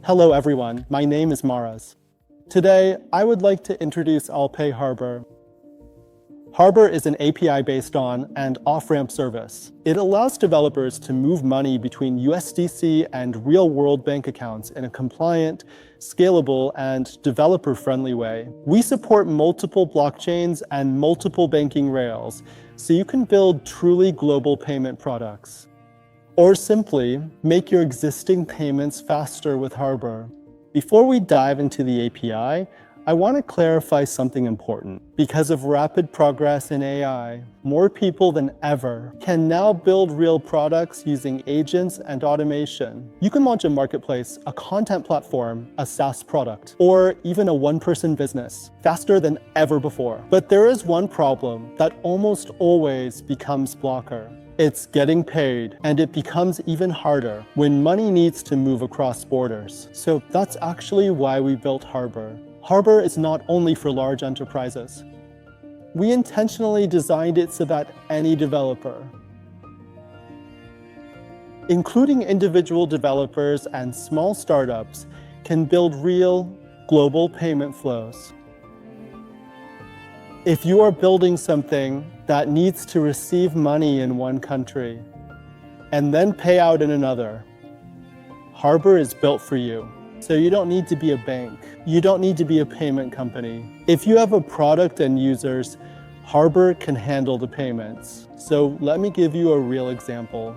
Hello everyone, my name is Maras. Today, I would like to introduce OwlPay Harbor. Harbor is an API based on and off-ramp service. It allows developers to move money between USDC and real-world bank accounts in a compliant, scalable, and developer-friendly way. We support multiple blockchains and multiple banking rails, so you can build truly global payment products. Or simply, make your existing payments faster with Harbor. Before we dive into the API, I want to clarify something important. Because of rapid progress in AI, more people than ever can now build real products using agents and automation. You can launch a marketplace, a content platform, a SaaS product, or even a one-person business faster than ever before. But there is one problem that almost always becomes blocker. It's getting paid, and it becomes even harder when money needs to move across borders. So that's actually why we built Harbor. Harbor is not only for large enterprises. We intentionally designed it so that any developer, including individual developers and small startups, can build real, global payment flows. If you are building something that needs to receive money in one country and then pay out in another, Harbor is built for you. So you don't need to be a bank. You don't need to be a payment company. If you have a product and users, Harbor can handle the payments. So let me give you a real example.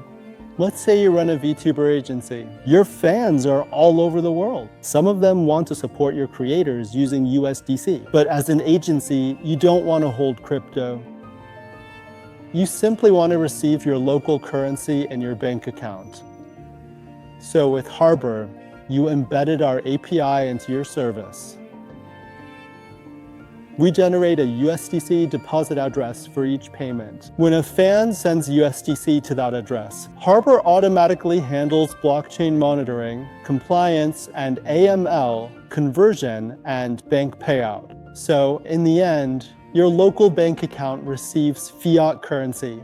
Let's say you run a VTuber agency. Your fans are all over the world. Some of them want to support your creators using USDC. But as an agency, you don't want to hold crypto. You simply want to receive your local currency in your bank account. So with Harbor, you embedded our API into your service. We generate a USDC deposit address for each payment. When a fan sends USDC to that address, Harbor automatically handles blockchain monitoring, compliance, and AML, conversion, and bank payout. So in the end, your local bank account receives fiat currency.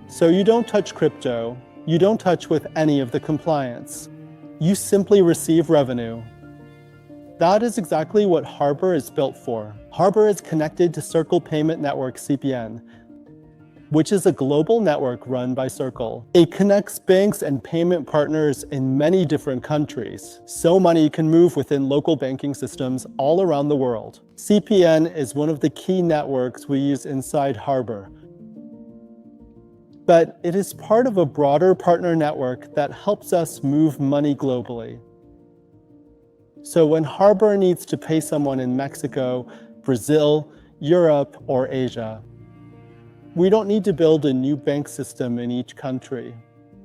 So you don't touch crypto, you don't touch with any of the compliance. You simply receive revenue. That is exactly what Harbor is built for. Harbor is connected to Circle Payment Network CPN, which is a global network run by Circle. It connects banks and payment partners in many different countries, so money can move within local banking systems all around the world. CPN is one of the key networks we use inside Harbor, but it is part of a broader partner network that helps us move money globally. So when Harbor needs to pay someone in Mexico, Brazil, Europe, or Asia, we don't need to build a new bank system in each country.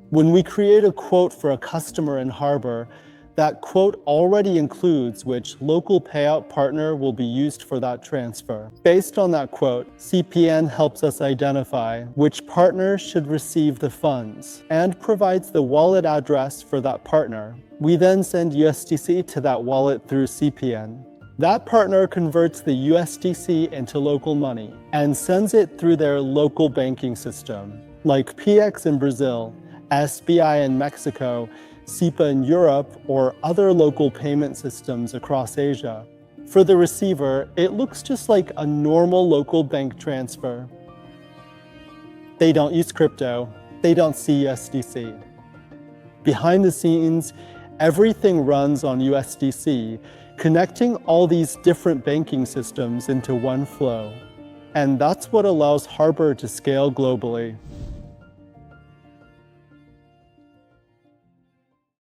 When we create a quote for a customer in Harbor, that quote already includes which local payout partner will be used for that transfer. Based on that quote, CPN helps us identify which partner should receive the funds and provides the wallet address for that partner. We then send USDC to that wallet through CPN. That partner converts the USDC into local money and sends it through their local banking system, like PX in Brazil, SBI in Mexico, SEPA in Europe, or other local payment systems across Asia. For the receiver, it looks just like a normal local bank transfer. They don't use crypto. They don't see USDC. Behind the scenes, everything runs on USDC, connecting all these different banking systems into one flow. And that's what allows Harbor to scale globally.